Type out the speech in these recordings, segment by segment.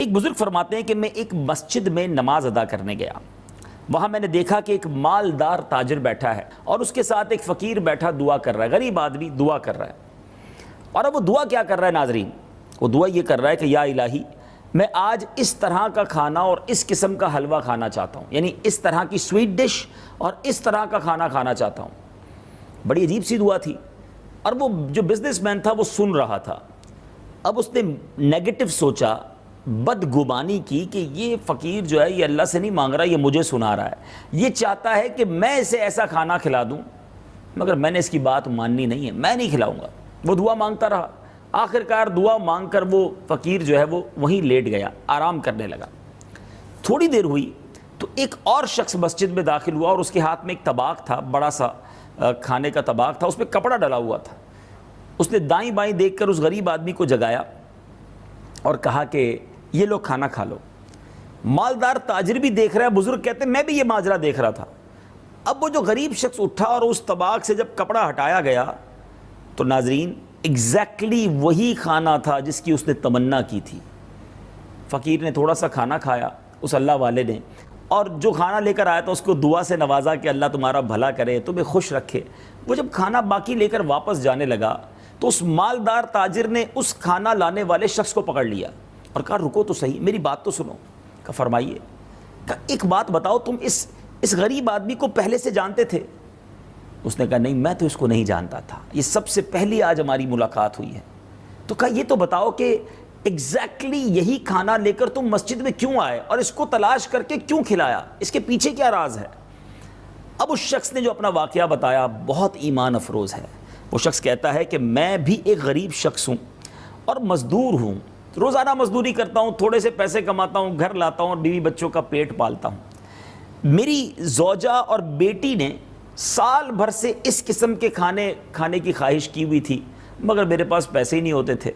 ایک بزرگ فرماتے ہیں کہ میں ایک مسجد میں نماز ادا کرنے گیا. وہاں میں نے دیکھا کہ ایک مالدار تاجر بیٹھا ہے اور اس کے ساتھ ایک فقیر بیٹھا دعا کر رہا ہے. غریب آدمی دعا کر رہا ہے. اور اب وہ دعا کیا کر رہا ہے ناظرین؟ وہ دعا یہ کر رہا ہے کہ یا الہی میں آج اس طرح کا کھانا اور اس قسم کا حلوہ کھانا چاہتا ہوں، یعنی اس طرح کی سویٹ ڈش اور اس طرح کا کھانا کھانا چاہتا ہوں. بڑی عجیب سی دعا تھی. اور وہ جو بزنس مین تھا وہ سن رہا تھا. اب اس نے نیگیٹو سوچا، بدگمانی کی کہ یہ فقیر جو ہے یہ اللہ سے نہیں مانگ رہا، یہ مجھے سنا رہا ہے، یہ چاہتا ہے کہ میں اسے ایسا کھانا کھلا دوں، مگر میں نے اس کی بات ماننی نہیں ہے، میں نہیں کھلاؤں گا. وہ دعا مانگتا رہا. آخر کار دعا مانگ کر وہ فقیر جو ہے وہ وہیں لیٹ گیا، آرام کرنے لگا. تھوڑی دیر ہوئی تو ایک اور شخص مسجد میں داخل ہوا اور اس کے ہاتھ میں ایک طباق تھا، بڑا سا کھانے کا طباق تھا، اس پہ کپڑا ڈلا ہوا تھا. اس نے دائیں بائیں دیکھ کر اس غریب آدمی کو جگایا اور کہا کہ یہ لوگ کھانا کھا لو. مالدار تاجر بھی دیکھ رہا ہے. بزرگ کہتے ہیں میں بھی یہ ماجرا دیکھ رہا تھا. اب وہ جو غریب شخص اٹھا اور اس طباق سے جب کپڑا ہٹایا گیا تو ناظرین ایگزیکٹلی وہی کھانا تھا جس کی اس نے تمنا کی تھی. فقیر نے تھوڑا سا کھانا کھایا، اس اللہ والے نے، اور جو کھانا لے کر آیا تھا اس کو دعا سے نوازا کہ اللہ تمہارا بھلا کرے، تمہیں خوش رکھے. وہ جب کھانا باقی لے کر واپس جانے لگا تو اس مالدار تاجر نے اس کھانا لانے والے شخص کو پکڑ لیا اور کہا رکو تو صحیح، میری بات تو سنو. کہا فرمائیے. کہا ایک بات بتاؤ، تم اس غریب آدمی کو پہلے سے جانتے تھے؟ اس نے کہا نہیں، میں تو اس کو نہیں جانتا تھا، یہ سب سے پہلی آج ہماری ملاقات ہوئی ہے. تو کہا یہ تو بتاؤ کہ ایگزیکٹلی یہی کھانا لے کر تم مسجد میں کیوں آئے اور اس کو تلاش کر کے کیوں کھلایا؟ اس کے پیچھے کیا راز ہے؟ اب اس شخص نے جو اپنا واقعہ بتایا بہت ایمان افروز ہے. وہ شخص کہتا ہے کہ میں بھی ایک غریب شخص ہوں اور مزدور ہوں، روزانہ مزدوری کرتا ہوں، تھوڑے سے پیسے کماتا ہوں، گھر لاتا ہوں اور بیوی بچوں کا پیٹ پالتا ہوں. میری زوجہ اور بیٹی نے سال بھر سے اس قسم کے کھانے کی خواہش کی ہوئی تھی، مگر میرے پاس پیسے ہی نہیں ہوتے تھے.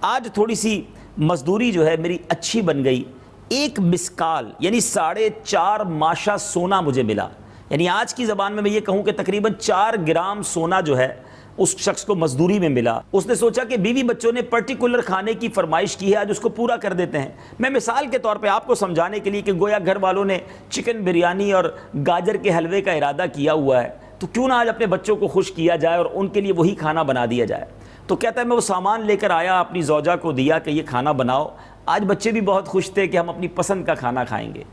آج تھوڑی سی مزدوری جو ہے میری اچھی بن گئی. ایک مسکال یعنی 4.5 ماشا سونا مجھے ملا. یعنی آج کی زبان میں یہ کہوں کہ تقریباً 4 گرام سونا جو ہے اس شخص کو مزدوری میں ملا. اس نے سوچا کہ بیوی بچوں نے پرٹیکولر کھانے کی فرمائش کی ہے، آج اس کو پورا کر دیتے ہیں. میں مثال کے طور پہ آپ کو سمجھانے کے لیے کہ گویا گھر والوں نے چکن بریانی اور گاجر کے حلوے کا ارادہ کیا ہوا ہے، تو کیوں نہ آج اپنے بچوں کو خوش کیا جائے اور ان کے لیے وہی کھانا بنا دیا جائے. تو کہتا ہے میں وہ سامان لے کر آیا، اپنی زوجہ کو دیا کہ یہ کھانا بناؤ. آج بچے بھی بہت خوش تھے کہ ہم اپنی پسند کا کھانا کھائیں گے.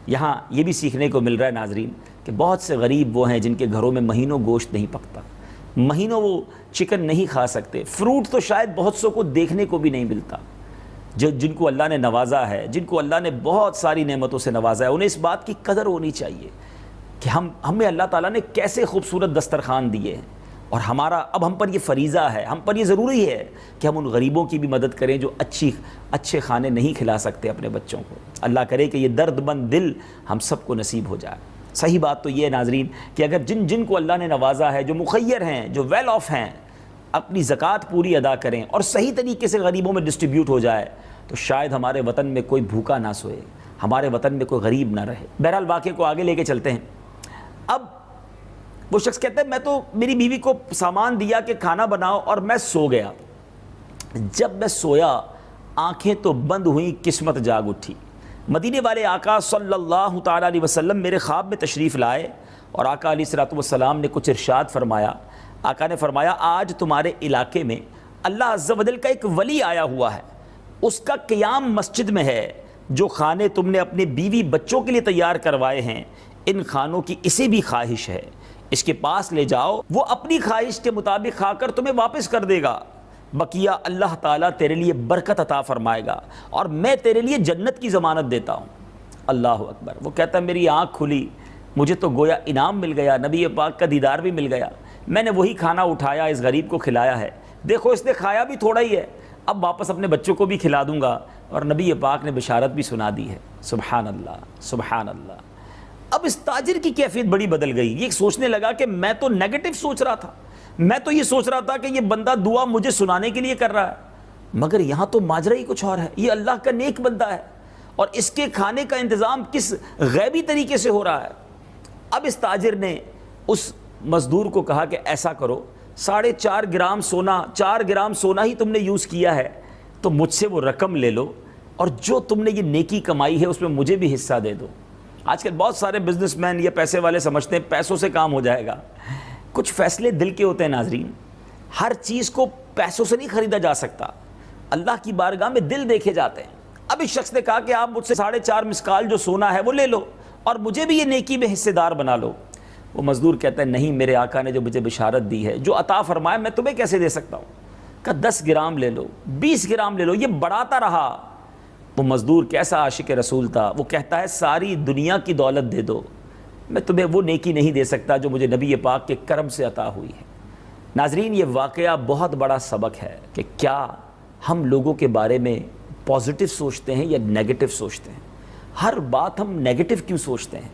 یہاں یہ بھی سیکھنے کو مل رہا ہے ناظرین کہ بہت سے غریب وہ ہیں جن کے گھروں میں مہینوں گوشت نہیں پکتا، مہینوں وہ چکن نہیں کھا سکتے. فروٹ تو شاید بہت سو کو دیکھنے کو بھی نہیں ملتا. جن کو اللہ نے نوازا ہے، جن کو اللہ نے بہت ساری نعمتوں سے نوازا ہے، انہیں اس بات کی قدر ہونی چاہیے کہ ہمیں اللہ تعالیٰ نے کیسے خوبصورت دسترخوان دیے ہیں. اور اب ہم پر یہ فریضہ ہے، ہم پر یہ ضروری ہے کہ ہم ان غریبوں کی بھی مدد کریں جو اچھے کھانے نہیں کھلا سکتے اپنے بچوں کو. اللہ کرے کہ یہ درد مند دل ہم سب کو نصیب ہو جائے. صحیح بات تو یہ ہے ناظرین کہ اگر جن کو اللہ نے نوازا ہے، جو مخیر ہیں، جو ویل آف ہیں، اپنی زکوٰۃ پوری ادا کریں اور صحیح طریقے سے غریبوں میں ڈسٹریبیوٹ ہو جائے تو شاید ہمارے وطن میں کوئی بھوکا نہ سوئے، ہمارے وطن میں کوئی غریب نہ رہے. بہرحال واقعے کو آگے لے کے چلتے ہیں. اب وہ شخص کہتا ہے میں تو میری بیوی کو سامان دیا کہ کھانا بناؤ اور میں سو گیا. جب میں سویا آنکھیں تو بند ہوئیں، قسمت جاگ اٹھی. مدینے والے آقا صلی اللہ تعالیٰ علیہ وسلم میرے خواب میں تشریف لائے اور آقا علیہ الصلوۃ والسلام نے کچھ ارشاد فرمایا. آقا نے فرمایا آج تمہارے علاقے میں اللہ عز و جل کا ایک ولی آیا ہوا ہے، اس کا قیام مسجد میں ہے. جو کھانے تم نے اپنے بیوی بچوں کے لیے تیار کروائے ہیں ان کھانوں کی اسے بھی خواہش ہے، اس کے پاس لے جاؤ، وہ اپنی خواہش کے مطابق کھا کر تمہیں واپس کر دے گا. بقیہ اللہ تعالیٰ تیرے لیے برکت عطا فرمائے گا اور میں تیرے لیے جنت کی ضمانت دیتا ہوں. اللہ اکبر. وہ کہتا ہے میری آنکھ کھلی، مجھے تو گویا انعام مل گیا، نبی پاک کا دیدار بھی مل گیا. میں نے وہی کھانا اٹھایا، اس غریب کو کھلایا ہے. دیکھو اس نے کھایا بھی تھوڑا ہی ہے، اب واپس اپنے بچوں کو بھی کھلا دوں گا. اور نبی پاک نے بشارت بھی سنا دی ہے. سبحان اللہ، سبحان اللہ. اب اس تاجر کی کیفیت بڑی بدل گئی. یہ سوچنے لگا کہ میں تو نیگیٹو سوچ رہا تھا، میں تو یہ سوچ رہا تھا کہ یہ بندہ دعا مجھے سنانے کے لیے کر رہا ہے، مگر یہاں تو ماجرا ہی کچھ اور ہے. یہ اللہ کا نیک بندہ ہے اور اس کے کھانے کا انتظام کس غیبی طریقے سے ہو رہا ہے. اب اس تاجر نے اس مزدور کو کہا کہ ایسا کرو، 4.5 گرام سونا، 4 گرام سونا ہی تم نے یوز کیا ہے تو مجھ سے وہ رقم لے لو اور جو تم نے یہ نیکی کمائی ہے اس میں مجھے بھی حصہ دے دو۔ آج کل بہت سارے بزنس مین یا پیسے والے سمجھتے ہیں پیسوں سے کام ہو جائے گا۔ کچھ فیصلے دل کے ہوتے ہیں ناظرین، ہر چیز کو پیسوں سے نہیں خریدا جا سکتا، اللہ کی بارگاہ میں دل دیکھے جاتے ہیں۔ اب اس شخص نے کہا کہ آپ مجھ سے 4.5 مسکال جو سونا ہے وہ لے لو اور مجھے بھی یہ نیکی میں حصے دار بنا لو۔ وہ مزدور کہتا ہے نہیں، میرے آقا نے جو مجھے بشارت دی ہے، جو عطا فرمایا، میں تمہیں کیسے دے سکتا ہوں؟ کہا 10 گرام لے لو، 20 گرام لے لو، یہ بڑھاتا رہا۔ وہ مزدور کیسا عاشق رسول تھا، وہ کہتا ہے ساری دنیا کی دولت دے دو، میں تمہیں وہ نیکی نہیں دے سکتا جو مجھے نبی پاک کے کرم سے عطا ہوئی ہے۔ ناظرین، یہ واقعہ بہت بڑا سبق ہے کہ کیا ہم لوگوں کے بارے میں پازیٹیو سوچتے ہیں یا نیگیٹو سوچتے ہیں؟ ہر بات ہم نیگیٹو کیوں سوچتے ہیں؟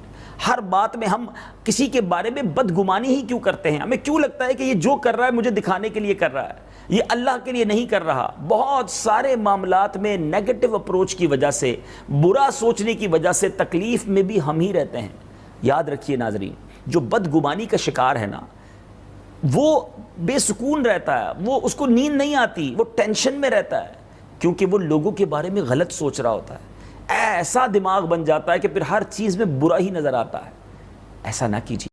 ہر بات میں ہم کسی کے بارے میں بدگمانی ہی کیوں کرتے ہیں؟ ہمیں کیوں لگتا ہے کہ یہ جو کر رہا ہے مجھے دکھانے کے لیے کر رہا ہے، یہ اللہ کے لیے نہیں کر رہا؟ بہت سارے معاملات میں نیگیٹو اپروچ کی وجہ سے، برا سوچنے کی وجہ سے تکلیف میں بھی ہم ہی رہتے ہیں۔ یاد رکھیے ناظرین، جو بدگمانی کا شکار ہے نا، وہ بے سکون رہتا ہے، وہ اس کو نیند نہیں آتی، وہ ٹینشن میں رہتا ہے، کیونکہ وہ لوگوں کے بارے میں غلط سوچ رہا ہوتا ہے۔ ایسا دماغ بن جاتا ہے کہ پھر ہر چیز میں برا ہی نظر آتا ہے۔ ایسا نہ کیجیے۔